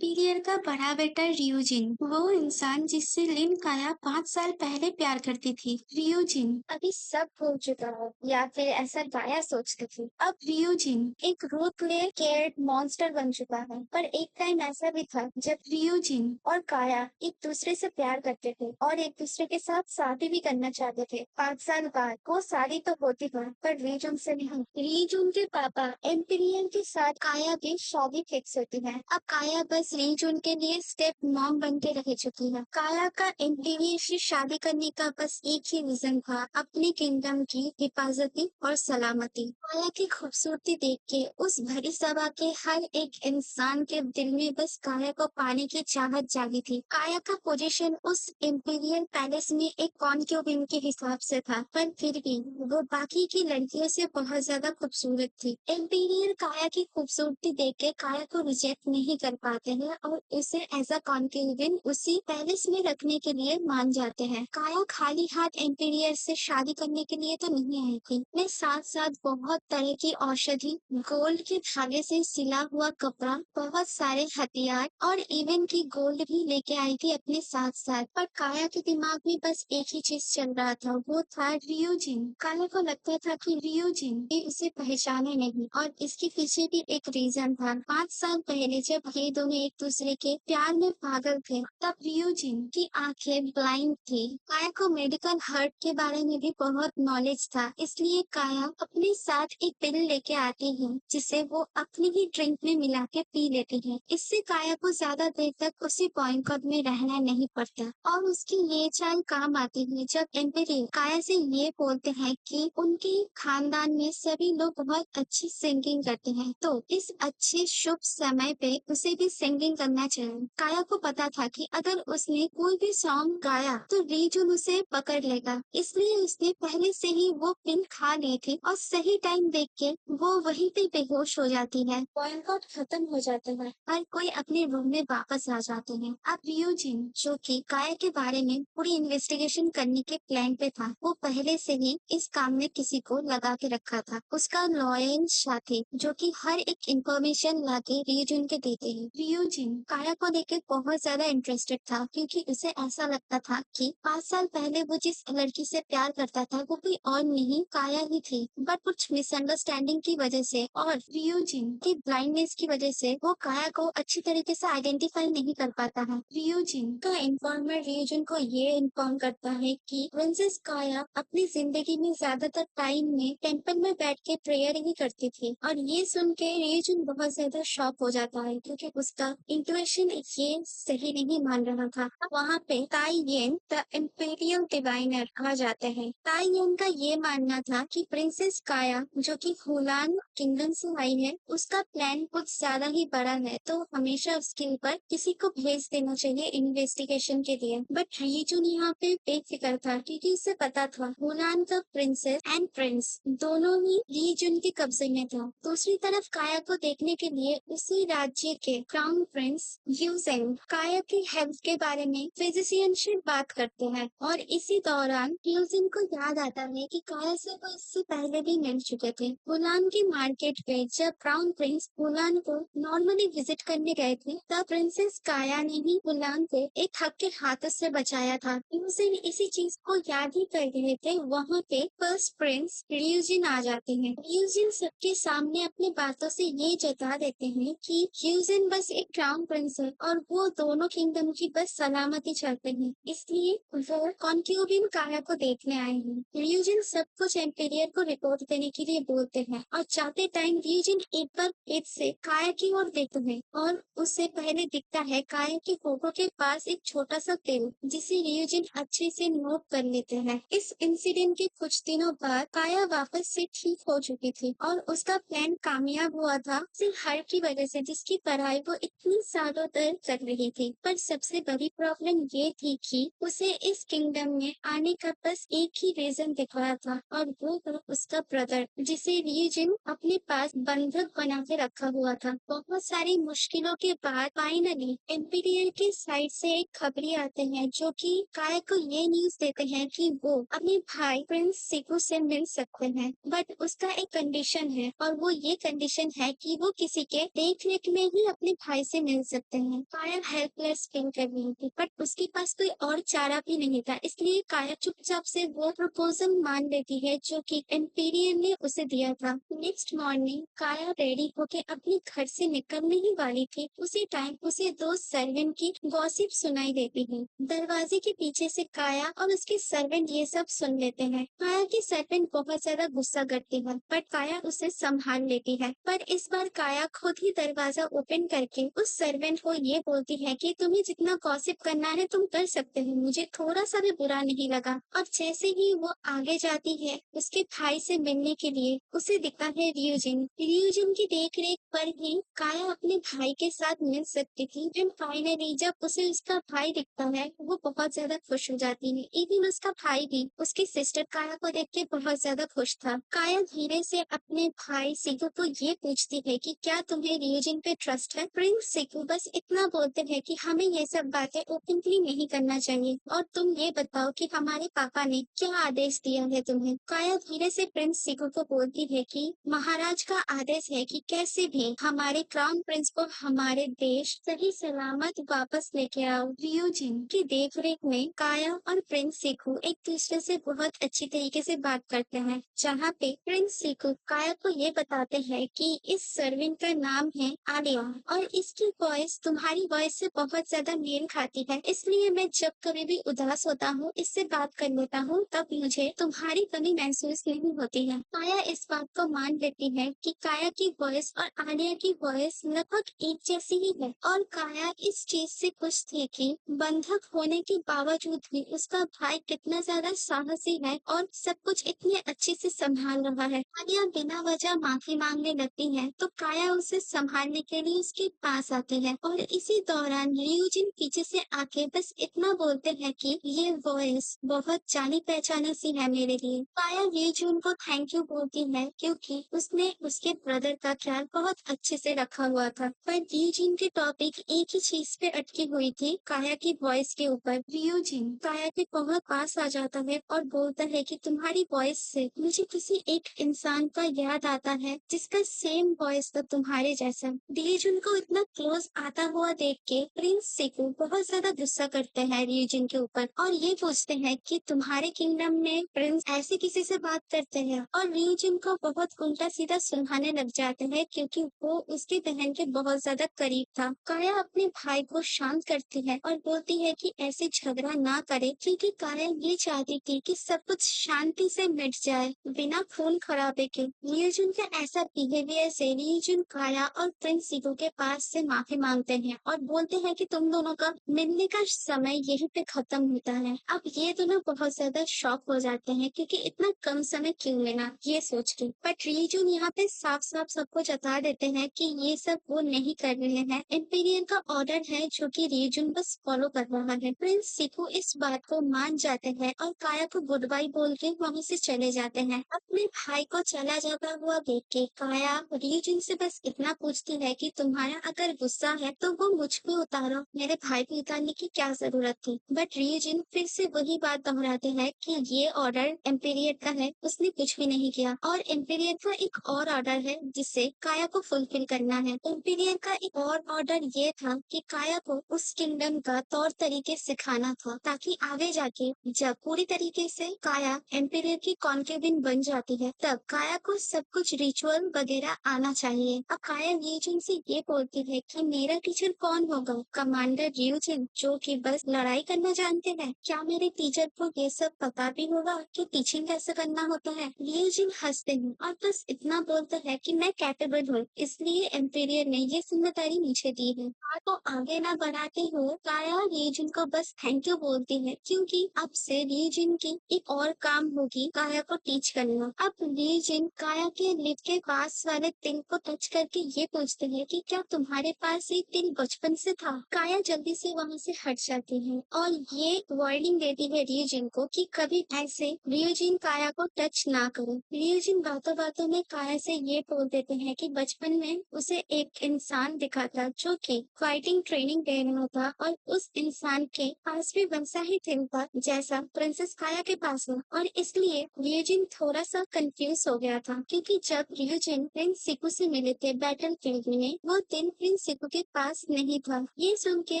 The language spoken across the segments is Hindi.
एम्पीरियर का बड़ा बेटा रियूजिन, वो इंसान जिससे लिन काया 5 साल पहले प्यार करती थी। रियूजिन अभी सब भूल चुका हो या फिर ऐसा गाया सोचती थी। अब रियूजिन एक रूट प्ले केयर्ड मॉन्स्टर बन चुका है, पर एक टाइम ऐसा भी था जब रियूजिन और काया एक दूसरे से प्यार करते थे और एक दूसरे के साथ शादी भी करना चाहते थे। 5 साल बाद वो शादी तो होती है, पर रीजन से नहीं। रीजून के पापा एम्पीरियल के साथ काया की शादी फिक्स होती है। अब काया बस रीजून के लिए स्टेप मॉम बन के रह चुकी है। काया का एम्पीरियल से शादी करने का बस एक ही रीजन था, अपने किंगडम की हिफाजती और सलामती। काया की खूबसूरती देख के उस भरी सभा के हर एक इंसान के दिल में बस काया को पाने की चाहत जागी थी। काया का पोजीशन उस इम्पीरियल पैलेस में एक कॉन्क्यूबिन के हिसाब से था, पर फिर भी वो बाकी की लड़कियों से बहुत ज्यादा खूबसूरत थी। इम्पीरियल काया की खूबसूरती देख के काया को रिजेक्ट नहीं कर पाते हैं और उसे एज अ कॉन्क्यूबिन उसी पैलेस में रखने के लिए मान जाते हैं। काया खाली हाथ इम्पीरियल से शादी करने के लिए तो नहीं आई थी, मैं साथ साथ बहुत तरह की औषधि, गोल्ड के धागे से सिला हुआ कपड़ा, बहुत सारे हथियार और इवन की गोल्ड भी लेके आई थी अपने साथ साथ। पर काया के दिमाग में बस एक ही चीज चल रहा था, वो था रियूजिन। काया को लगता था कि रियूजिन ये उसे पहचाने नहीं और इसके पीछे भी एक रीजन था। 5 साल पहले जब ये दोनों एक दूसरे के प्यार में पागल थे, तब रियूजिन की आंखें ब्लाइंड थी। काया को मेडिकल हर्ट के बारे में भी बहुत नॉलेज था, इसलिए काया अपने साथ एक पिल लेके आती है जिसे वो अपनी ही ड्रिंक में मिला के पी लेती है। इससे काया को ज्यादा देर तक उसी बॉयकॉट में रहना नहीं पड़ता और उसकी ये चाल काम आती है जब एम्परर काया से ये बोलते हैं कि उनके खानदान में सभी लोग बहुत अच्छी सिंगिंग करते हैं, तो इस अच्छे शुभ समय पे उसे भी सिंगिंग करना चाहिए। काया को पता था कि अगर उसने कोई भी सॉन्ग गाया तो रीजून उसे पकड़ लेगा, इसलिए उसने पहले से ही वो पिल खा ली थी और सही टाइम देख के वो वहीं पे बेहोश हो जाती है। बॉयकॉट खत्म हो जाता है, हर कोई अपने रूम में वापस आ जाते हैं। अब रियूजिन, जो कि काया के बारे में पूरी इन्वेस्टिगेशन करने के प्लान पे था, वो पहले से ही इस काम में किसी को लगा के रखा था। उसका लॉयल साथी जो कि हर एक इंफॉर्मेशन लाके रियूजिन के देते हैं। रियूजिन काया को लेकर बहुत ज्यादा इंटरेस्टेड था क्योंकि उसे ऐसा लगता था कि 5 साल पहले वो जिस लड़की से प्यार करता था वो कोई और नहीं काया ही थी, बट कुछ मिसअंडरस्टैंडिंग की वजह से और रियूजिन की ब्लाइंडनेस की वजह से वो काया को अच्छी तरीके से आइडेंटिफाई नहीं कर पाता है। रियूजिन का इन्फॉर्मर रियूजिन को ये इन्फॉर्म करता है कि प्रिंसेस काया अपनी जिंदगी में ज्यादातर टाइम में टेम्पल में बैठ के प्रेयर ही करती थी और ये सुन के रियूजिन बहुत ज्यादा शॉक हो जाता है क्योंकि उसका इंट्यूशन ये सही नहीं मान रहा था। वहाँ पे ताई येन द इम्पीरियल डिवाइनर आ जाते हैं। ताई येन का ये मानना था कि प्रिंसेस काया जो कि हुलान किंगडम से आई है, उसका प्लान कुछ ज्यादा ही बड़ा है, तो हमेशा उसके ऊपर किसी को भेज देना चाहिए इन्वेस्टिगेशन के लिए। बट रीजून यहाँ पे बेफिक्र था क्योंकि उसे पता था हुलान का प्रिंसेस एंड प्रिंस दोनों ही रीजून के कब्जे में था। दूसरी तरफ काया को देखने के लिए उसी राज्य के क्राउन प्रिंस यूजेंग काया की हेल्थ के बारे में फिजिशियन से बात करते हैं और इसी दौरान यूजिन को याद आता है कि काया से वो इससे पहले भी मिल चुके थे। हुलान की मार्केट पे जब क्राउन प्रिंस हुलान को नॉर्मली विजिट करने गए थे, तब प्रिंसेस काया ने ही हुलान को एक ठग के हाथों से बचाया था। यूजिन इसी चीज को याद ही कर रहे थे, वहाँ पे फर्स्ट प्रिंस रियूजिन आ जाते हैं। रियूजिन सबके सामने अपनी बातों से ये जता देते हैं कि यूजिन बस एक क्राउन प्रिंस है और वो दोनों किंगडम की बस सलामती चाहते हैं, इसलिए वो कॉन्क्यूबिन काया को देखने आए हैं। रियूजिन सब कुछ एम्पीरियर को रिपोर्ट देने के लिए बोलते हैं और जाते टाइम रियूजिन एक बार फिर से काया की ओर देखते हैं और उससे पहले दिखता है काया की फोटो के पास एक छोटा सा तिल, जिसे रियूजिन अच्छे से नोट कर लेते हैं। इस इंसिडेंट के कुछ दिनों बाद काया वापस से ठीक हो चुकी थी और उसका प्लान कामयाब हुआ था सिर्फ हर की वजह से, जिसकी पढ़ाई वो इतनी सालों तक कर रही थी। पर सबसे बड़ी प्रॉब्लम ये थी कि उसे इस किंगडम में आने का बस एक ही रीजन दिख रहा था और वो था उसका ब्रदर, जिसे रियूजिन अपने पास बंधक बना के रखा हुआ था। बहुत सारी मुश्किलों के बाद फाइनली एम्पीरियर की साइड से एक खबरी आते हैं जो कि काया को ये न्यूज देते हैं कि वो अपने भाई प्रिंस सिकू से मिल सकते हैं, बट उसका एक कंडीशन है और वो ये कंडीशन है कि वो किसी के देख रेख में ही अपने भाई से मिल सकते हैं। काया हेल्पलेस फील कर रही थी, बट उसके पास कोई और चारा भी नहीं था, इसलिए काया चुपचाप से वो प्रपोजल मान लेती है जो कि एम्पीरियर ने उसे दिया था। नेक्स्ट मॉर्निंग काया रेडी होके अपने घर से निकलने ही वाली थी, उसी टाइम उसे दो सर्वेंट की गॉसिप सुनाई देती है। दरवाजे के पीछे से काया और उसके सर्वेंट ये सब सुन लेते हैं। काया की सर्वेंट बहुत ज्यादा गुस्सा करती है, बट काया उसे संभाल लेती है। पर इस बार काया खुद ही दरवाजा ओपन करके उस सर्वेंट को ये बोलती है कि तुम्हें जितना गॉसिप करना है तुम कर सकते हो, मुझे थोड़ा सा भी बुरा नहीं लगा। और जैसे ही वो आगे जाती है उसके भाई से मिलने के लिए, उसे दिखता है रियूजिन। रियूजिन की देख रेख पर ही काया अपने भाई के साथ मिल सकती थी। एंड फाइनली जब उसे उसका भाई दिखता है वो बहुत ज्यादा खुश हो जाती है। इवन उसका भाई भी उसकी सिस्टर काया को देख के बहुत ज्यादा खुश था। काया धीरे से अपने भाई सिकू को ये पूछती है कि क्या तुम्हें रियूजिन पे ट्रस्ट है। प्रिंस सिकू बस इतना बोलते हैं कि हमें ये सब बातें ओपनली नहीं करना चाहिए, और तुम ये बताओ कि हमारे पापा ने क्या आदेश दिया है तुम्हें। काया धीरे से प्रिंस सिकू को बोलती है कि महाराज का आदेश है कि कैसे भी हमारे क्राउन प्रिंस को हमारे देश सही सलामत वापस लेके आओ। रियूजिन की देखरेख में काया और प्रिंस सिकू एक दूसरे से बहुत अच्छी तरीके से बात करते हैं, जहाँ पे प्रिंस सिकू काया को ये बताते हैं कि इस सर्वेंट का नाम है आलिया और इसकी वॉइस तुम्हारी वॉइस से बहुत ज्यादा मेल खाती है, इसलिए मैं जब कभी भी उदास होता हूँ इससे बात कर लेता हूँ तब मुझे तुम्हारी कमी महसूस नहीं होती है। काया इस बात को मान लेती है कि काया की वॉइस और आलिया की वॉइस लगभग एक जैसी ही है, और काया इस चीज से खुश थी कि बंधक होने के बावजूद भी उसका भाई कितना ज्यादा साहसी है और सब कुछ इतने अच्छे से संभाल रहा है। आलिया बिना वजह माफी मांगने लगती है तो काया उसे संभालने के लिए उसके पास आती है, और इसी दौरान रियूजिन पीछे से आके बस इतना बोलते हैं कि ये वॉइस बहुत जानी पहचानी सी है मेरे लिए। काया रियूजिन को थैंक यू बोलती है क्योंकि उसने उसके ब्रदर का ख्याल बहुत अच्छे से रखा हुआ था, पर रियूजिन की टॉपिक एक ही चीज पे अटकी हुई थी, काया की वॉइस के ऊपर। रियूजिन काया के बहुत पास आ जाता है और बोलता है कि तुम्हारी वॉइस से मुझे किसी एक इंसान का याद आता है जिसका सेम वॉइस था तुम्हारे जैसा। रियूजिन को इतना क्लोज आता हुआ देख के प्रिंस सिकू बहुत ज्यादा गुस्सा करते हैं रियूजिन के ऊपर और ये पूछते हैं कि तुम्हारे किंगडम में प्रिंस ऐसे किसी से बात करते हैं, और रियूजिन को बहुत उल्टा सीधा सुनाने लग जाते हैं क्योंकि वो उसकी बहन के बहुत ज्यादा करीब था। काया अपने भाई को शांत करती है और बोलती है कि ऐसे झगड़ा ना करे क्योंकि काया ये चाहती थी कि सब कुछ शांति से मिट जाए बिना खून खराबे के। रियूजिन का ऐसा बिहेवियर से रियूजिन काया और प्रिंस सिकू के पास से माफी मांगते हैं और बोलते हैं कि तुम दोनों का मिलने का समय यहीं पे खत्म होता है। अब ये दोनों बहुत ज्यादा शॉक हो जाते हैं क्योंकि इतना कम समय क्यों मिला ये सोच के, बट रियूजिन यहाँ पे साफ साफ सबको जता देते हैं कि ये सब वो नहीं कर रहे हैं, एम्पीरियर का ऑर्डर है जो कि रियूजिन बस फॉलो कर रहा है। प्रिंस सिकू इस बात को मान जाते हैं और काया को गुड बाय बोल के वहीं से चले जाते हैं। अपने भाई को चला जाता हुआ देख के काया रियूजिन से बस इतना पूछती है कि तुम्हारा अगर गुस्सा है तो वो मुझ पे उतारो, मेरे भाई पे उतारने की क्या जरूरत थी। बट रियूजिन फिर से वही बात दोहराते हैं कि ये ऑर्डर एम्पीरियर का है, उसने कुछ भी नहीं किया, और एम्पीरियर का एक और ऑर्डर है जिसे काया को फुलफिल करना है। एम्पीरियर का एक और ऑर्डर ये था कि काया को उस किंगडम का तौर तरीके सिखाना था ताकि आगे जाके जब पूरी तरीके से काया एम्पीरियर की कॉन्केबिन बन जाती है तब काया को सब कुछ रिचुअल वगैरह आना चाहिए। अब काया रियूजिन से ये बोलती है कि मेरा टीचर कौन होगा, कमांडर रियूजिन जो कि बस लड़ाई करना जानते हैं। क्या मेरे टीचर को ये सब पता भी होगा कि टीचिंग कैसे करना होता है। रियूजिन हंसते हैं और बस इतना बोलता है कि मैं कैपेबल हूँ, इसलिए एम्पीरियर ने ये जिम्मेदारी मुझे दी है। बात को आगे ना बढ़ाते हुए काया रियूजिन को बस थैंक यू बोलती है क्योंकि अब से रियूजिन की एक और काम होगी काया को टीच करना। अब रियूजिन काया के लिप के पास वाले तिल को टच करके ये पूछते हैं कि क्या तुम्हारे पास ये तिल बचपन से था। काया जल्दी से वहाँ से हट जाती है और ये वार्निंग देती है रियूजिन को कि कभी ऐसे रियूजिन काया को टच ना करो। रियूजिन बातों बातों में काया से ये बोल देते हैं कि बचपन में उसे एक इंसान दिखा था जो कि फाइटिंग ट्रेनिंग दे रहा था और उस इंसान के पास भी वैसा ही तिल था जैसा प्रिंसेस काया के पास था, और इसलिए रियूजिन थोड़ा सा कंफ्यूज हो गया था क्योंकि जब रियूजिन प्रिंस सिकू से मिले थे बैटल फील्ड में वो तिल प्रिंस सिक्कों के पास नहीं था। ये सुन के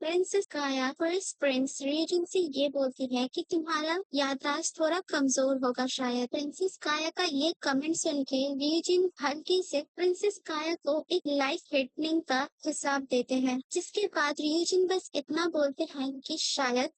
प्रिंसेस काया फर्स्ट प्रिंस रियोजिन से ये बोलती है कि तुम्हारा याददाश्त थोड़ा कमजोर होगा शायद। प्रिंसेस काया का ये कमेंट सुन के रियोजिन हल्के से प्रिंसेस काया को एक लाइफ थ्रेटनिंग का हिसाब देते हैं, जिसके बाद रियोजिन बस इतना बोलते हैं कि शायद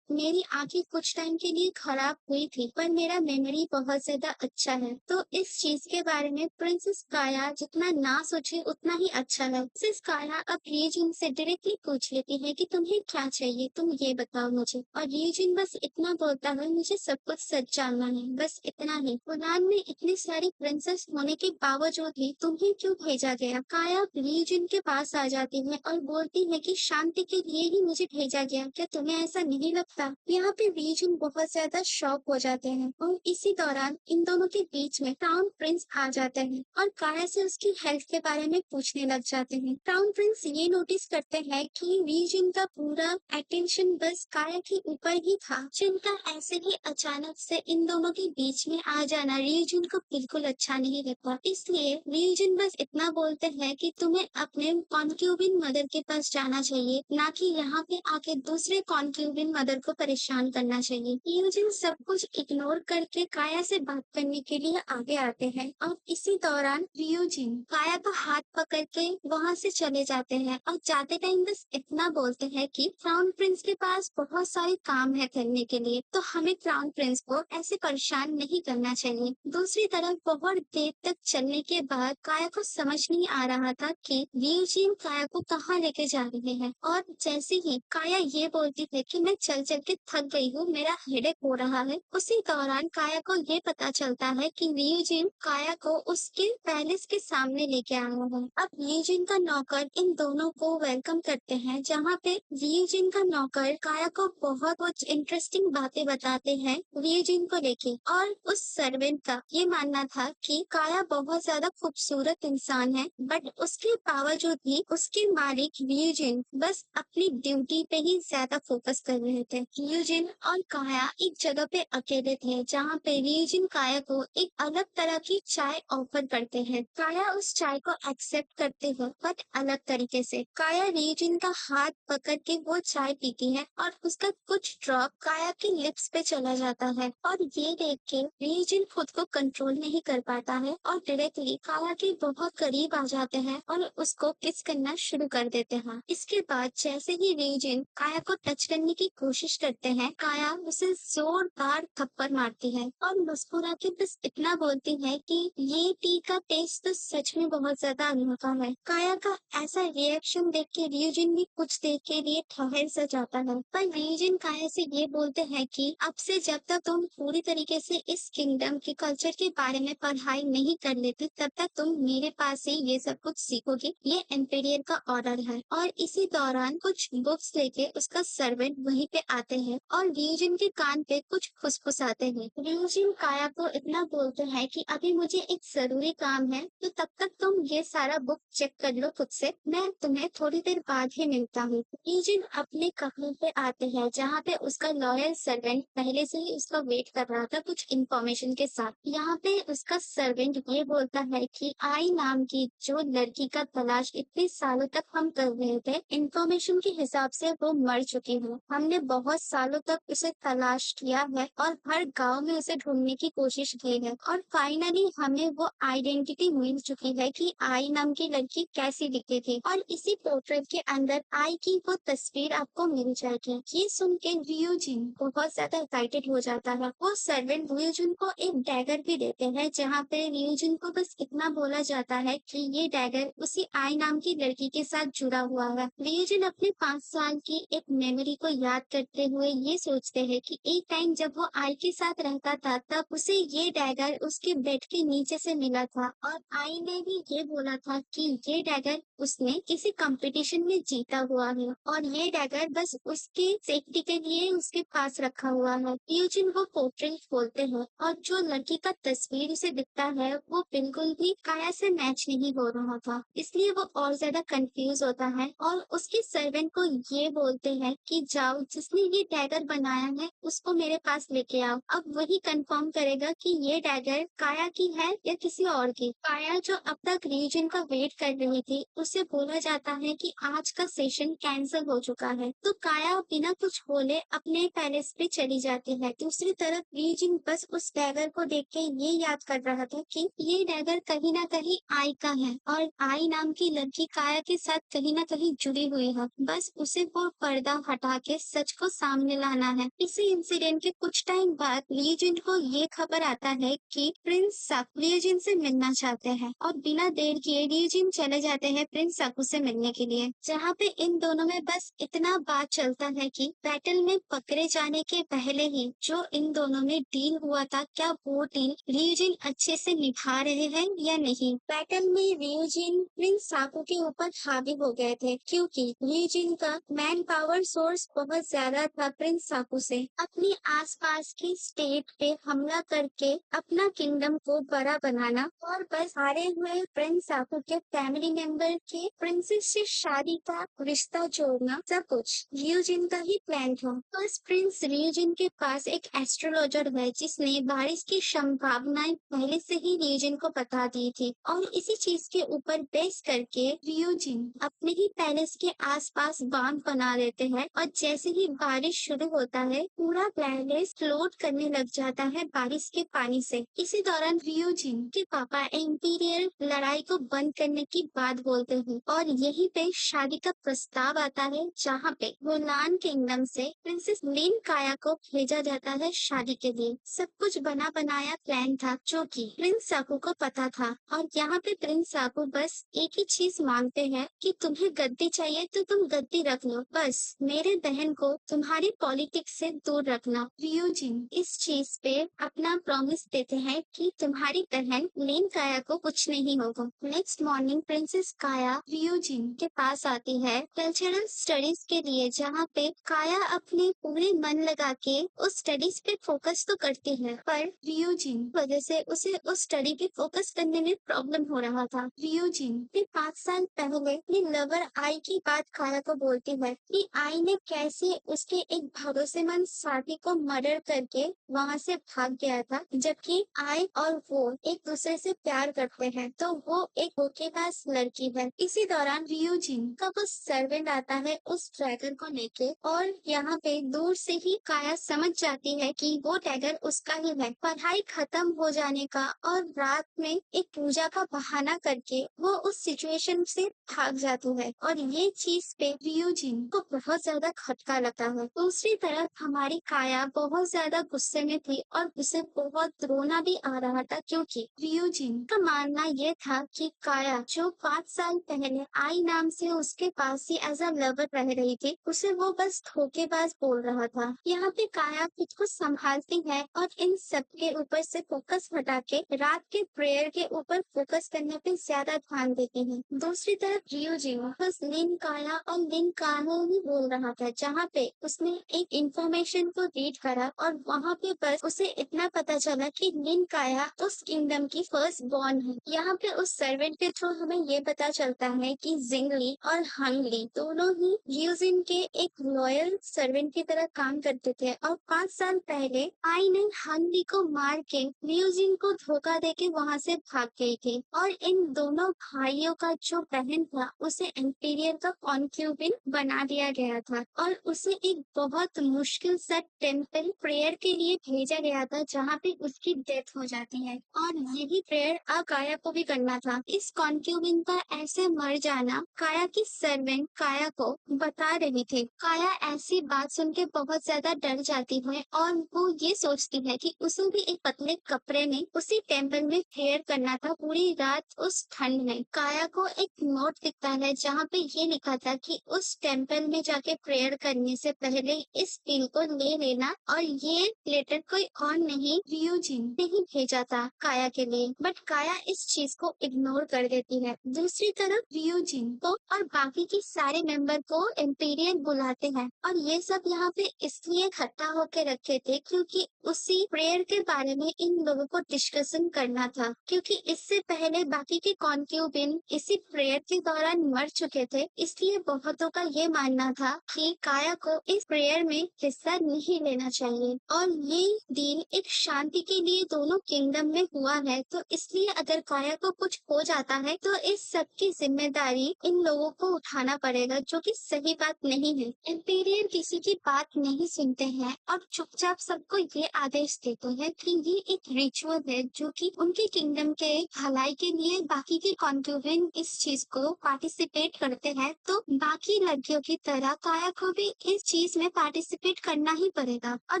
मेरी आंखें कुछ टाइम के लिए खराब हुई थी, पर मेरा मेमोरी बहुत ज्यादा अच्छा है। तो इस चीज के बारे में प्रिंसेस काया जितना ना सोचे उतना ही अच्छा है। प्रिंसेस काया अब रियोजिन से डायरेक्टली पूछ लेती है कि तुम्हें क्या चाहिए, तुम ये बताओ मुझे। और रियोजिन बस इतना बोलता है, मुझे सब कुछ सच जानना है, बस इतना ही। उड़ान में इतनी सारी प्रिंसेस होने के बावजूद भी तुम्हें क्यों भेजा गया? काया रियोजिन के पास आ जाती है और बोलती है कि शांति के लिए ही मुझे भेजा गया, क्या तुम्हें ऐसा नहीं लगता? यहाँ पे रीजन बहुत ज्यादा शॉक हो जाते हैं और इसी दौरान इन दोनों के बीच में क्राउन प्रिंस आ जाते हैं और काया से उसकी हेल्थ के बारे में पूछने लग जाते हैं। क्राउन प्रिंस ये नोटिस करते हैं कि रीजन का पूरा अटेंशन बस काया के ऊपर ही था, जिनका ऐसे ही अचानक से इन दोनों के बीच में आ जाना रीजन को बिल्कुल अच्छा नहीं लगता। इसलिए रीजन बस इतना बोलते हैं कि तुम्हें अपने कॉन्क्यूबिन मदर के पास जाना चाहिए, ना कि यहाँ पे आके दूसरे कॉन्क्यूबिन मदर को परेशान करना चाहिए। यूजिन सब कुछ इग्नोर करके काया से बात करने के लिए आगे आते हैं और इसी दौरान रियोजिन काया का हाथ पकड़ के वहाँ से चले जाते हैं और जाते टाइम बस इतना बोलते हैं कि क्राउन प्रिंस के पास बहुत सारे काम है करने के लिए, तो हमें क्राउन प्रिंस को ऐसे परेशान नहीं करना चाहिए। दूसरी तरफ बहुत देर तक चलने के बाद काया को समझ नहीं आ रहा था कि रियोजिन काया को कहाँ लेके जा रहे हैं और जैसे ही काया ये बोलती है कि मैं चल चल के थक गई हूँ, मेरा हेडेक हो रहा है, उसी दौरान काया को ये पता चलता है कि रियोजिन काया को उसके पैलेस के सामने लेके आया है। अब रियोजिन का नौकर इन दोनों को वेलकम करते हैं, जहाँ पे रियोजिन का नौकर काया को बहुत कुछ इंटरेस्टिंग बातें बताते हैं रियोजिन को लेके। और उस सर्वेंट का ये मानना था कि काया बहुत ज्यादा खूबसूरत इंसान है, बट उसके बावजूद भी उसके मालिक रियोजिन बस अपनी ड्यूटी पे ही ज्यादा फोकस कर रहे थे। रियोजिन और काया एक जगह पे अकेले थे, जहाँ पे रियोजिन काया को एक अलग तरह की चाय ऑफर करते हैं। काया उस चाय को एक्सेप्ट करते हुए बट अलग तरीके से। काया रियोजिन का हाथ पकड़ के वो चाय पीती है और उसका कुछ ड्रॉप काया के लिप्स पे चला जाता है और ये देख के रियोजिन खुद को कंट्रोल नहीं कर पाता है और डायरेक्टली काया के बहुत करीब आ जाते हैं और उसको किस करना शुरू कर देते हैं। इसके बाद जैसे ही रियोजिन काया को टच करने की कोशिश करते हैं, काया उसे जोरदार थप्पड़ मारती है और मुस्कुरा के बस इतना बोलती है कि ये टी का टेस्ट तो सच में बहुत ज्यादा अनोखा है। काया का ऐसा रिएक्शन देख के रियोजिन भी कुछ देर के लिए ठहर सा जाता है, पर रियोजिन काया से ये बोलते हैं कि अब से जब तक तुम पूरी तरीके से इस किंगडम के कल्चर के बारे में पढ़ाई नहीं कर लेते, तब तक तुम मेरे पास से ये सब कुछ सीखोगे। ये एम्पेरियर का ऑर्डर है। और इसी दौरान कुछ बुक्स लेके उसका सर्वेंट वहीं पे आते हैं और रियोजिन के कान पे कुछ फुसफुसाते हैं। रियोजिन काया को इतना बोलते हैं कि अभी मुझे एक जरूरी काम है, तो तब तक तुम ये सारा बुक चेक कर लो खुद से, मैं तुम्हें थोड़ी देर बाद ही मिलता हूँ। रियोजिन अपने कमरे पे आते हैं, जहाँ पे उसका लॉयल सर्वेंट पहले से ही उसका वेट कर रहा था कुछ इंफॉर्मेशन के साथ। यहाँ पे उसका सर्वेंट ये बोलता है कि आई नाम की जो लड़की का तलाश इतने सालों तक हम कर रहे थे, इंफॉर्मेशन के हिसाब से वो मर चुकी है। हमने बहुत सालों तक उसे तलाश किया है और हर गांव में उसे ढूंढने की कोशिश की है और फाइनली हमें वो आइडेंटिटी मिल चुकी है कि आई नाम की लड़की कैसी दिखती थी और इसी पोर्ट्रेट के अंदर आई की वो तस्वीर आपको मिल जाएगी। ये सुन के रियोजिन बहुत ज्यादा एक्साइटेड हो जाता है। वो सर्वेंट रियोजिन को एक डैगर भी देते हैं, जहाँ पे रियोजिन को बस इतना बोला जाता है कि ये डैगर उसी आई नाम की लड़की के साथ जुड़ा हुआ है। रियोजिन अपने 5 साल की एक मेमोरी को याद करते हुए ये सोचते हैं कि एक टाइम जब वो आई के साथ रहता था, तब उसे ये डैगर उसके बेड के नीचे से मिला था और आई ने भी ये बोला था कि ये डैगर उसने किसी कंपटीशन में जीता हुआ है और ये डैगर बस उसके सेफ्टी के लिए उसके पास रखा हुआ है। रियोजिन वो पोर्ट्रेट खोलते हैं और जो लड़की का तस्वीर उसे दिखता है वो बिल्कुल भी काया से मैच नहीं हो रहा था, इसलिए वो और ज्यादा कंफ्यूज होता है और उसके सर्वेंट को ये बोलते हैं कि जाओ, जिसने ये डैगर बनाया है उसको मेरे पास लेके आओ। अब वही कंफर्म करेगा कि ये डैगर काया की है या किसी और की। काया जो अब तक रियूजिन का वेट कर रही थी, उसे बोला जाता है कि आज का सेशन कैंसिल हो चुका है, तो काया बिना कुछ बोले अपने पैलेस पे चली जाती है। दूसरी तरफ रियूजिन बस उस डैगर को देख के ये याद कर रहा था कि ये डैगर कहीं ना कहीं आई का है और आई नाम की लड़की काया के साथ कहीं ना कहीं जुड़ी हुई है। बस उसे वो पर्दा हटा के सच को सामने लाना है। इसी इंसिडेंट के कुछ टाइम बाद लियोजिन को ये खबर आता है कि प्रिंस साकू लियोजिन से मिलना चाहते हैं और बिना देर किए लियोजिन चले जाते हैं प्रिंस साकू से मिलने के लिए, जहाँ पे इन दोनों में बस इतना बात चलता है कि बैटल में पकड़े जाने के पहले ही जो इन दोनों में डील हुआ था, क्या वो डील लियोजिन अच्छे से निभा रहे हैं या नहीं। बैटल में लियोजिन प्रिंस साकू के ऊपर हावी हो गए थे क्योंकि लियोजिन का मैन पावर सोर्स बहुत ज्यादा था प्रिंस साकू से। अपने आसपास की स्टेट पे हमला करके अपना किंगडम को बड़ा बनाना और बस हारे हुए प्रिंस साकू के फैमिली मेंबर के प्रिंसेस से शादी का रिश्ता जोड़ना, सब कुछ लियोजिन का ही प्लान था। बस प्रिंस लियोजिन के पास एक एस्ट्रोलॉजर है जिसने बारिश की संभावनाएं पहले से ही लियोजिन को बता दी थी और इसी चीज के ऊपर बेस करके लियोजिन अपने ही पैलेस के आसपास बांध बना देते हैं और जैसे ही बारिश शुरू होता है पूरा पैलेस फ्लोट करने लग जाता है बारिश के पानी से। इसी दौरान लियोजिन के पापा एम्पीरियर लड़ाई को बंद करने की बात बोलते हैं और यहीं पे शादी का प्रस्ताव आता है, जहाँ पे वुलान किंगडम से प्रिंसेस लिन काया को भेजा जाता है शादी के लिए। सब कुछ बना बनाया प्लान था जो कि प्रिंस साकू को पता था और यहाँ पे प्रिंस साकू बस एक ही चीज मांगते हैं कि तुम्हें गद्दी चाहिए तो तुम गद्दी रख लो, बस मेरे बहन को तुम्हारी पॉलिटिक्स से दूर रखना। लियोजिन इस चीज पे अपना प्रॉमिस देते हैं कि तुम्हारी बहन लिन काया को कुछ नहीं होगा। नेक्स्ट मॉर्निंग प्रिंसेस काया लियोजिन के पास आती है कल्चरल स्टडीज के लिए, जहाँ पे काया अपने पूरे मन लगा के उस स्टडीज पे फोकस तो करती है, पर लियोजिन वजह से उसे उस स्टडी पे फोकस करने में प्रॉब्लम हो रहा था। लियोजिन ने 5 साल पहले अपनी लवर आई की बात काया को बोलती है कि आई ने कैसे उसके एक भरोसेमंद साथी को मर्डर करके वहाँ से भाग गया था, जबकि आई और वो एक दूसरे से प्यार करते हैं, तो वो एक धोखेबाज लड़की है। इसी दौरान लियोजिन का वो सर्वेंट आता है उस ड्रैगन को लेके और यहाँ पे दूर से ही काया समझ जाती है कि वो डैगर उसका ही है। पढ़ाई खत्म हो जाने का और रात में एक पूजा का बहाना करके वो उस सिचुएशन से भाग जाती है और ये चीज पे लियोजिन को बहुत ज्यादा खटका लगता है। दूसरी तरफ हमारी काया बहुत ज्यादा गुस्से में थी और उसे बहुत रोना भी आ रहा था क्योंकि लियोजिन का मानना ये था कि काया जो 5 साल पहले आई नाम से उसके पास ही एज अ लवर रह रही थी, उसे वो बस धोखेबाज बोल रहा था। यहाँ पे काया खुद को संभालती है और इन सब के ऊपर से फोकस हटा के रात के प्रेयर के ऊपर फोकस करने पे ज्यादा ध्यान देती है। दूसरी तरफ रियोजिन बस लिन काया और लिन कानो ही बोल रहा था, जहाँ पे उसने एक इंफॉर्मेशन को रीड करा और वहाँ पे बस उसे इतना पता चला कि लिन काया उस किंगडम की फर्स्ट बॉर्न है। यहाँ पे उस सर्वेंट के थ्रू हमें ये पता चलता है कि जिंगली और हंगली दोनों ही रियोजिन के एक लॉयल सर्वेंट की तरह काम करते थे और 5 साल पहले आई ने हंगली को मार के रियोजिन को धोखा देके वहाँ से भाग गई थी और इन दोनों भाइयों का जो बहन था उसे एम्पीरियर का कॉन्क्यूबिन बना दिया गया था और उसे एक बहुत मुश्किल सा टेम्पल प्रेयर के लिए भेजा गया था, जहाँ पे उसकी डेथ हो जाती है और यही प्रेयर अब काया को भी करना था। इस कॉन्क्यूबिन का ऐसे मर जाना काया की सर्वेंट काया को बता रही थी। काया ऐसी बात सुन के बहुत ज्यादा डर जाती है और वो ये सोचती है कि उसे भी एक पतले कपड़े में उसी टेम्पल में प्रेयर करना था पूरी रात उस ठंड में। काया को एक नोट दिखता है जहाँ पे ये लिखा था कि उस टेम्पल में जाके प्रेयर करने से पहले इस पील को ले लेना और ये लेटर कोई और नहीं रियोजिन ने ही भेजा था काया के लिए, बट काया इस चीज को इग्नोर कर देती है। दूसरी तरफ रियोजिन को और बाकी के सारे मेंबर को एम्पीरियर बुलाते हैं और ये सब यहाँ पे इसलिए इकट्ठा होके रखे थे क्योंकि उसी प्रेयर के बारे में इन लोगों को डिस्कशन करना था, क्योंकि इससे पहले बाकी के कॉन्क्यूबिन इसी प्रेयर के दौरान मर चुके थे। इसलिए बहुतों का ये मानना था कि काया को इस प्रेयर में हिस्सा नहीं लेना चाहिए। और ये डील एक शांति के लिए दोनों किंगडम में हुआ है, तो इसलिए अगर काया को कुछ हो जाता है तो इस सब की जिम्मेदारी इन लोगों को उठाना पड़ेगा, जो कि सही बात नहीं है। एम्पीरियर किसी की बात नहीं सुनते हैं और चुपचाप सबको ये आदेश देते हैं कि ये एक रिचुअल है जो कि उनके किंगडम के भलाई के लिए बाकी के कॉन्क्यूबिन इस चीज को पार्टिसिपेट करते हैं, तो बाकी लड़कियों की तरह काया को भी इस चीज में पार्टिसिपेट करना ही पड़ेगा। और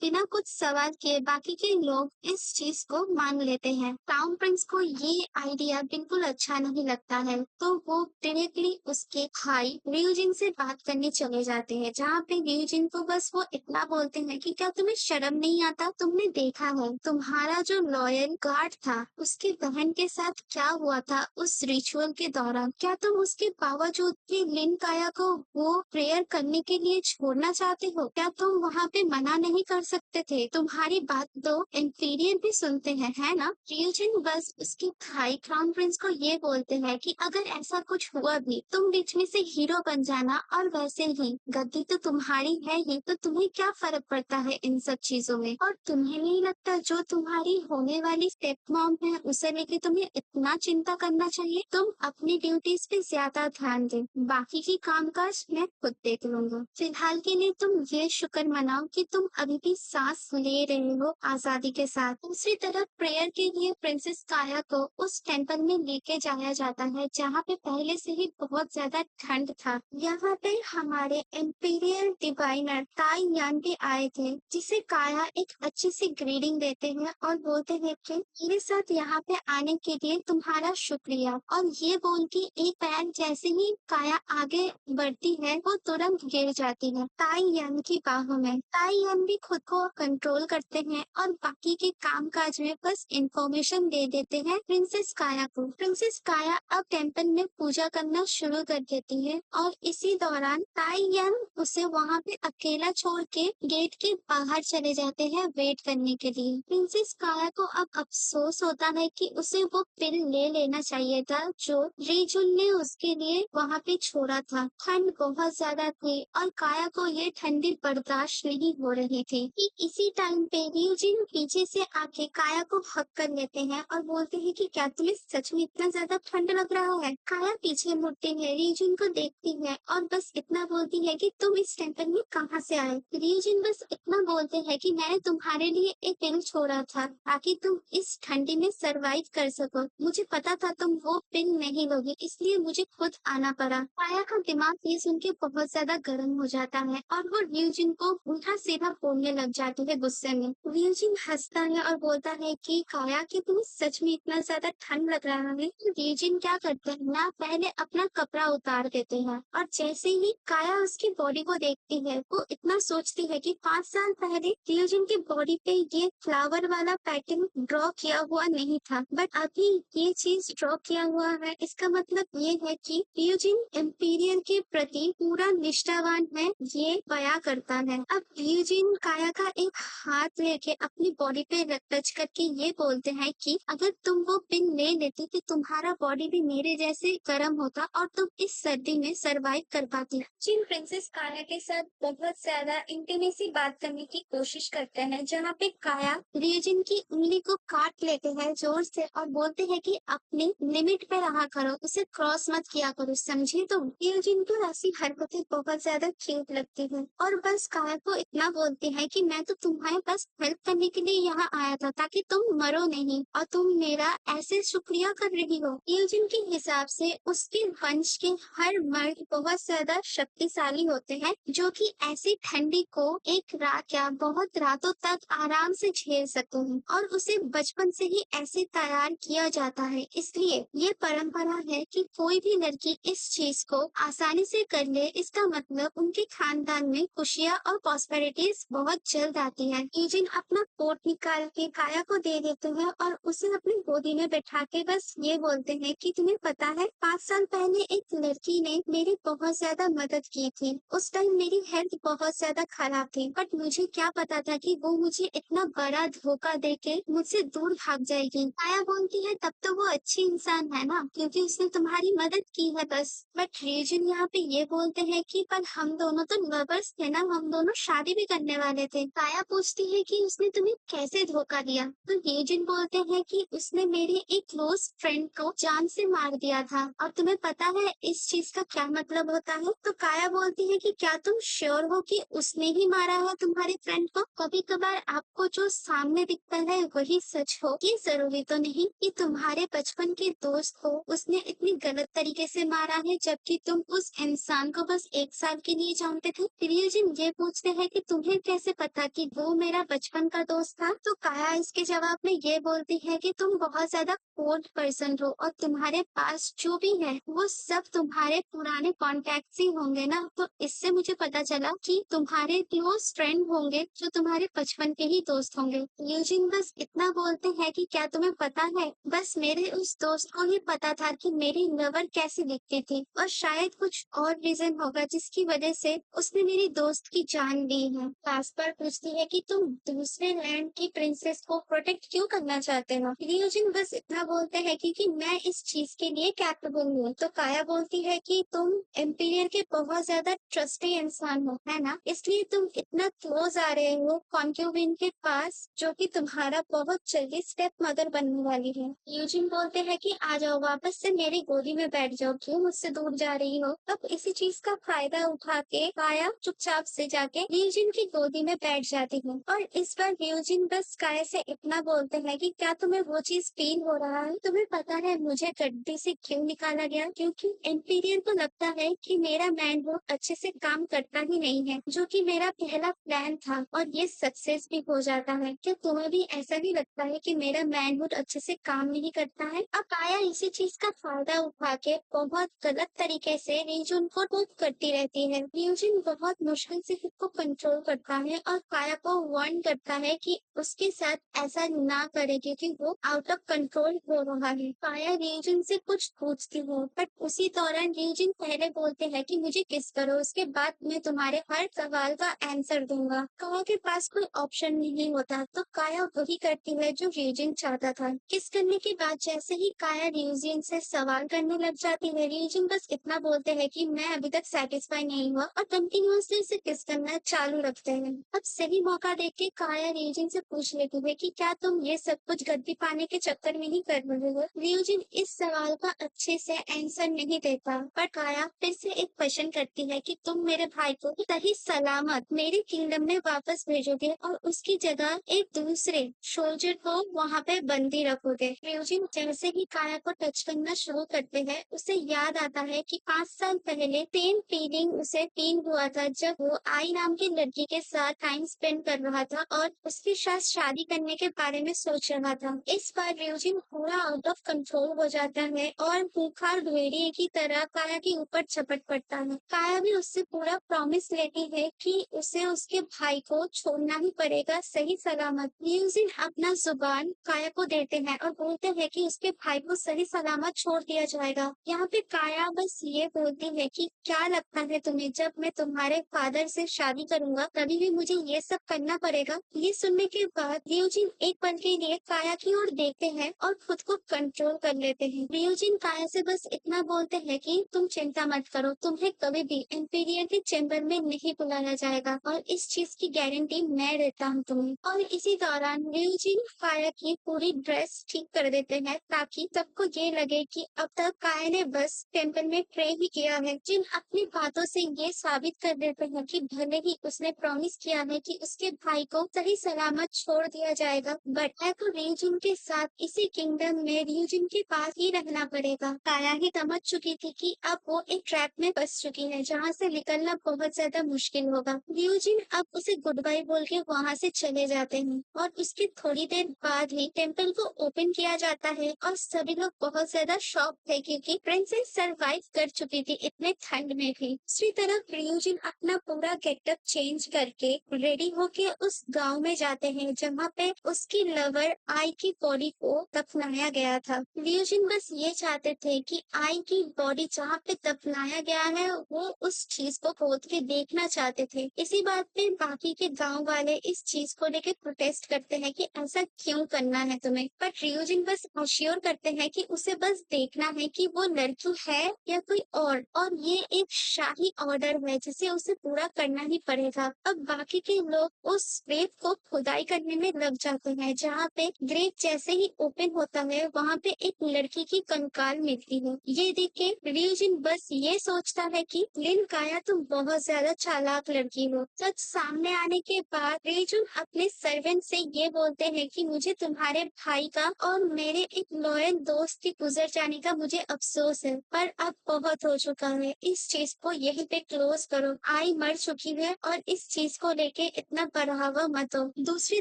बिना कुछ सवाल किए बाकी के लोग इस चीज को मान लेते हैं। क्राउन प्रिंस को ये आइडिया बिल्कुल अच्छा नहीं लगता है, तो वो डायरेक्टली उसके भाई रियूजिन से बात करने चले जाते हैं, जहाँ पे रियूजिन को बस वो इतना बोलते हैं कि क्या तुम्हें शर्म नहीं आता? तुमने देखा है तुम्हारा जो लॉयल गार्ड था उसकी बहन के साथ क्या हुआ था उस रिचुअल के दौरान? क्या तुम उसके बावजूद भी लिन काया को वो प्रेयर करने के लिए छोड़ना चाहते हो? क्या तुम वहाँ पे मना नहीं कर सकते थे? तुम्हारी बात तो इंफीरियर भी सुनते हैं, है ना? रियूजिन बस उसके भाई क्राउन प्रिंस को ये बोलते हैं कि अगर ऐसा कुछ हुआ भी तुम बीच में से हीरो बन जाना, और वैसे ही गद्दी तो तुम्हारी है ही, तो तुम्हें क्या फर्क पड़ता है इन सब चीजों में? और तुम्हें नहीं लगता जो तुम्हारी होने वाली स्टेप मॉम है उसे लेके तुम्हें इतना चिंता करना चाहिए? तुम अपनी ड्यूटीज पे ज्यादा ध्यान दे, बाकी की कामकाज मैं खुद देख लूंगा। फिलहाल के लिए तुम ये शुक्र मनाओ कि तुम अभी भी सांस ले रहे हो आजादी के साथ। दूसरी तरफ प्रेयर के लिए प्रिंसेस काया को उस टेम्पल में लेके जाया जाता है, जहाँ पे पहले से ही बहुत ज्यादा ठंड था। यहाँ पे हमारे इम्पीरियल डिवाइनर ताई यान भी आए थे, जिसे काया एक अच्छी सी ग्रीडिंग देते हैं और बोलते हैं कि मेरे साथ यहाँ पे आने के लिए तुम्हारा शुक्रिया। और ये बोल के एक पैर जैसे ही काया आगे बढ़ती है वो तुरंत गिर जाती है ताई यान की बाहों में। ताई यान भी खुद को कंट्रोल करते हैं और बाकी के कामकाज में बस इंफॉर्मेशन दे देते हैं प्रिंसेस काया को। प्रिंसेस काया अब टेम्पल में पूजा करना शुरू कर देती है और इसी दौरान ताई यान उसे वहाँ पे अकेला छोड़ के गेट के बाहर चले जाते हैं वेट करने के लिए। प्रिंसेस काया को अब अफसोस होता है कि उसे वो पिल ले लेना चाहिए था जो रीजुन ने उसके लिए वहाँ पे छोड़ा था। ठंड बहुत ज्यादा थी और काया को ये ठंडी बर्दाश्त नहीं हो रही थी कि इसी टाइम पे रीजुन पीछे से आके काया को हक कर लेते हैं और बोलते हैं कि क्या तुम्हें सच में इतना ज्यादा ठंड लग रहा है? काया पीछे मुड़ती है, रीजुन को देखती है और बस इतना बोलती है कि तुम इस टेम्पल में कहाँ से आए? रीजुन बस इतना बोलते हैं कि मैंने तुम्हारे लिए एक पिल छोड़ा था ताकि तुम इस ठंडी में सरवाइव कर सको। मुझे पता था तुम वो पिल नहीं लोगे, इसलिए मुझे खुद आना पड़ा। काया का दिमाग ये सुन के बहुत ज्यादा गर्म हो जाता है और वो र्यूजिन को उल्टा सीधा बोलने लग जाती है गुस्से में। र्यूजिन हंसता है और बोलता है कि काया कि तुम्हें सच में इतना ज्यादा ठंड लग रहा है? तो र्यूजिन क्या करते हैं ना, पहले अपना कपड़ा उतार देते हैं और जैसे ही काया उसकी बॉडी को देखती है वो इतना सोचती है कि 5 साल पहले र्यूजिन की बॉडी पे ये फ्लावर वाला पैटर्न ड्रॉ किया हुआ नहीं था, बट अभी ये चीज ड्रॉ किया हुआ है। इसका मतलब ये है कि र्यूजिन एम्पीरियर के प्रति पूरा निष्ठावान है, ये बयां करता है। अब र्यूजिन काया का एक हाथ लेके अपनी बॉडी पे टच करके ये बोलते हैं कि अगर तुम वो पिन ले लेती तो तुम्हारा बॉडी भी मेरे जैसे गर्म होता और तुम इस सर्दी में सरवाइव कर पाती। जिन प्रिंसेस काया के साथ बहुत ज्यादा इंटीमेसी बात करने की कोशिश करते हैं, जहाँ पे काया र्यूजिन की उंगली को काट लेते हैं जोर से और बोलते हैं कि अपने लिमिट पे रहा करो, उसे क्रॉस मत किया करो, समझे? तो र्यूजिन को ऐसी हरकतें बहुत ज्यादा क्यूट लगती है और बस काया को इतना बोलते हैं कि मैं तो तुम्हारे पास हेल्प करने के लिए यहाँ आया था ताकि तुम मरो नहीं, और तुम मेरा ऐसे शुक्रिया कर रही हो। र्यूजिन के हिसाब से उसके वंश के हर मर्द बहुत ज्यादा शक्तिशाली होते हैं जो कि ऐसी ठंडी को एक रात या बहुत रातों तक आराम से झेल सकते हैं और उसे बचपन से ही ऐसे तैयार किया जाता है। इसलिए ये परंपरा है कि कोई भी लड़की इस चीज को आसानी से कर ले, इसका मतलब उनके खानदान में खुशियाँ और प्रॉस्पेरिटीज बहुत जल्द आती है। यूजिन अपना कोट निकाल के काया को दे देते हैं और उसे अपनी गोदी में बैठा के बस ये बोलते हैं कि तुम्हें पता है 5 साल पहले एक लड़की ने मेरी बहुत ज्यादा मदद की थी। उस टाइम मेरी हेल्थ बहुत ज्यादा खराब थी, बट मुझे क्या पता था कि वो मुझे इतना बड़ा धोखा देके मुझसे दूर भाग जाएगी। काया बोलती है तब तो वो अच्छी इंसान है ना, क्योंकि उसने तुम्हारी मदद की है बस। बट रीजन यहाँ पे ये बोलते हैं कि पर हम दोनों तो लवर्स थे ना, हम दोनों शादी भी करने वाले थे। काया पूछती है कि उसने तुम्हें कैसे धोखा दिया, तो यूजिन बोलते हैं कि उसने मेरे एक क्लोज फ्रेंड को जान से मार दिया था। और तुम्हें पता है इस चीज का क्या मतलब होता है? तो काया बोलती है कि क्या तुम श्योर हो कि उसने ही मारा है तुम्हारे फ्रेंड को? कभी कभार आपको जो सामने दिखता है वही सच हो, ये जरूरी तो नहीं कि तुम्हारे बचपन के दोस्त को उसने इतनी गलत तरीके से मारा है, जबकि तुम उस इंसान को बस 1 साल के लिए जानते थे। रियोजिन ये पूछते हैं कि तुम्हें कैसे पता कि वो मेरा बचपन का दोस्त था? तो काया इसके जवाब में ये बोलती है कि तुम बहुत ज्यादा कोल्ड पर्सन हो और तुम्हारे पास जो भी है वो सब तुम्हारे पुराने कॉन्टेक्ट ही होंगे ना, तो इससे मुझे पता चला कि तुम्हारे क्लोज फ्रेंड होंगे जो तुम्हारे बचपन के ही दोस्त होंगे। यूजिन बस इतना बोलते हैं कि क्या तुम्हें पता है, बस मेरे उस दोस्त को ही पता था कि मेरी लवर कैसी दिखती थी और शायद कुछ और रीजन होगा जिसकी वजह से उसने मेरी दोस्त की जान ली है। कास्पर पूछती है कि तुम दूसरे लैंड की प्रिंसेस को प्रोटेक्ट क्यों करना चाहते हो? रियोजिन बस इतना बोलते हैं कि मैं इस चीज के लिए कैपेबल हूँ। तो काया बोलती है कि तुम एम्पियर के बहुत ज्यादा ट्रस्टी इंसान हो, है ना, इसलिए तुम इतना क्लोज आ रहे हो कॉन्क्यूबिन के पास जो कि तुम्हारा बहुत जल्दी स्टेप मदर बनने वाली है। यूजिन बोलते हैं कि आ जाओ वापस से मेरी गोदी में बैठ जाओ, क्यों मुझसे दूर जा रही हो? अब इसी चीज का फायदा उठा के काया चुपचाप से जाके यूजिन की गोदी में बैठ जाती है। और इस बार यूजिन बस काया से इतना बोलते हैं कि क्या तुम्हें वो चीज फील हो रहा है? तुम्हें पता है मुझे गड्डी से क्यों निकाला गया? क्योंकि एम्पीरियर को लगता है कि मेरा मैनहुड अच्छे से काम करता ही नहीं है, जो कि मेरा पहला प्लान था और ये सक्सेस भी हो जाता है। क्या तुम्हें भी ऐसा नहीं लगता है कि मेरा मैनहुड अच्छे से काम नहीं करता है? अब काया इसी चीज का फायदा उठा के बहुत गलत तरीके से रिजुन को टोक करती रहती है। रिजुन बहुत मुश्किल से खुद को कंट्रोल करता है और काया को वार्न करता है कि उसके साथ ऐसा ना करे क्योंकि वो आउट ऑफ कंट्रोल हो रहा है। काया रिजुन से कुछ पूछती है, बट उसी दौरान रिजुन पहले बोलते हैं कि मुझे किस करो, उसके बाद मैं तुम्हारे हर सवाल का आंसर दूंगा। काया के पास कोई ऑप्शन नहीं होता, तो काया वही करती है जो रिजुन चाहता था। किस करने के बाद जैसे ही काया रिजुन से सवाल करने लग जाती है, रिजुन बस इतना बोलते हैं कि मैं अभी तक सेटिस्फाई नहीं हुआ और कंटिन्यूअसली उसे किस करना चालू रखते हैं। अब सही मौका देख के काया रिजुन से पूछ लेती है कि क्या तुम ये सब कुछ गद्दी पाने के चक्कर में ही कर रहे हो? रिजुन इस सवाल का अच्छे से आंसर नहीं देता, पर काया फिर से एक क्वेश्चन करती है कि तुम मेरे भाई को सही सलामत मेरे किंगडम में वापस भेजोगे और उसकी जगह एक दूसरे सोल्जर को वहाँ पे बंदी रखोगे। रिजुन जैसे ही काया को टच करना शुरू करते हैं, उसे याद आता है कि 5 साल पहले सेम फीलिंग उसे फील हुआ था जब वो आई नाम की लड़की के साथ टाइम स्पेंड कर रहा था और उसके साथ शादी करने के बारे में सोच रहा था। इस बार रिजुन पूरा आउट ऑफ कंट्रोल हो जाता है और भूखा भेड़िए की तरह काया के ऊपर झपट पड़ता है। काया भी उससे पूरा प्रॉमिस लेती है कि उसे उसके भाई को छोड़ना ही पड़ेगा सही सलामत। रिजुन अपना जुबान काया को देते हैं और बोलते हैं कि उसके भाई को सही सलामत छोड़ दिया जाएगा। यहाँ पे काया बस ये बोलती है कि क्या लगता है तुम्हें, जब मैं तुम्हारे फादर से शादी करूंगा तभी भी मुझे ये सब करना पड़ेगा? ये सुनने के बाद रियोजिन एक पल के लिए काया की ओर देखते हैं और खुद को कंट्रोल कर लेते हैं। रियोजिन काया से बस इतना बोलते हैं कि तुम चिंता मत करो, तुम्हें कभी भी एम्पीरियर के चैम्बर में नहीं बुलाया जाएगा और इस चीज की गारंटी मैं देता हूँ तुम्हें। और इसी दौरान रियोजिन काया की पूरी ड्रेस ठीक कर देते हैं ताकि सबको ये लगे कि अब तक काया ने बस टेम्पल में प्रे ही किया है। जिन अपनी बातों से ये साबित कर देते हैं कि भले ही उसने प्रॉमिस किया है कि उसके भाई को सही सलामत छोड़ दिया जाएगा, बट को रियुजिन के साथ इसी किंगडम में रियुजिन के पास ही रहना पड़ेगा। काया ही समझ चुकी थी कि अब वो एक ट्रैप में फंस चुकी है जहाँ से निकलना बहुत ज्यादा मुश्किल होगा। रियुजिन अब उसे गुड बाय बोल के वहाँ से चले जाते हैं और उसके थोड़ी देर बाद ही टेम्पल को ओपन किया जाता है और सभी लोग बहुत ज्यादा शॉक थे क्योंकि प्रिंसेस सरवाइव कर चुकी थी इतने ठंड में भी। दूसरी तरफ रियुजिन अपना पूरा गेटअप चेंज करके रेडी होके उस गांव में जाते हैं जहाँ पे उसकी लवर आई की बॉडी को दफनाया गया था। रियुजिन बस ये चाहते थे कि आई की बॉडी जहाँ पे दफनाया गया है वो उस चीज को खोद के देखना चाहते थे। इसी बात पे बाकी के गांव वाले इस चीज को लेके प्रोटेस्ट करते हैं कि ऐसा क्यों करना है तुम्हें, बट रियुजिन बस अश्योर करते हैं कि उसे बस देखना है कि वो लड़की है या कोई और ये एक शाही ऑर्डर है जिसे उसे पूरा करना ही पड़ेगा। अब बाकी के लोग उस ग्रेव को खुदाई करने में लग जाते हैं। जहाँ पे ग्रेव जैसे ही ओपन होता है वहाँ पे एक लड़की की कंकाल मिलती है। ये देख के रियोजिन बस ये सोचता है कि लिन काया तुम बहुत ज्यादा चालाक लड़की हो। सच सामने आने के बाद रियोजिन अपने सर्वेंट से ये बोलते हैं कि मुझे तुम्हारे भाई का और मेरे एक लॉयल दोस्त के गुजर जाने का मुझे अफसोस है, पर अब बहुत हो चुका है। इस चीज को यहीं पे क्लोज करो। आई मर चुकी है और इस चीज को लेके इतना बढ़ावा मत दो। दूसरी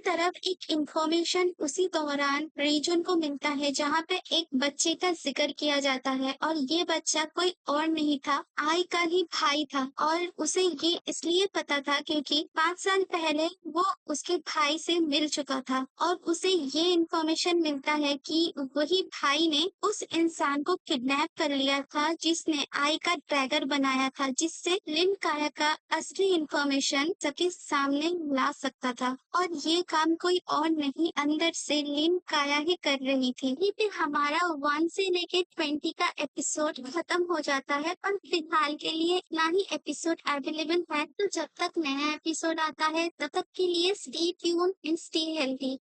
तरफ एक इंफॉर्मेशन उसी दौरान रीजन को मिलता है जहाँ पे एक बच्चे का जिक्र किया जाता है और ये बच्चा कोई और नहीं था, आई का ही भाई था। और उसे ये इसलिए पता था क्योंकि 5 साल पहले वो उसके भाई से मिल चुका था और उसे ये इंफॉर्मेशन मिलता है कि वही भाई ने उस इंसान को किडनैप कर लिया था जिसने आई का ड्रैगर बनाया था, जिससे लिन काया का असली इंफॉर्मेशन सबके सामने ला सकता था। और ये काम कोई और नहीं, अंदर से लिन काया ही कर रही थी। ये फिर हमारा 1 से लेके 20 का एपिसोड खत्म हो जाता है और फिलहाल के लिए इतना ही एपिसोड अवेलेबल है। तो जब तक नया एपिसोड आता है तब तक के लिए stay tune and stay healthy.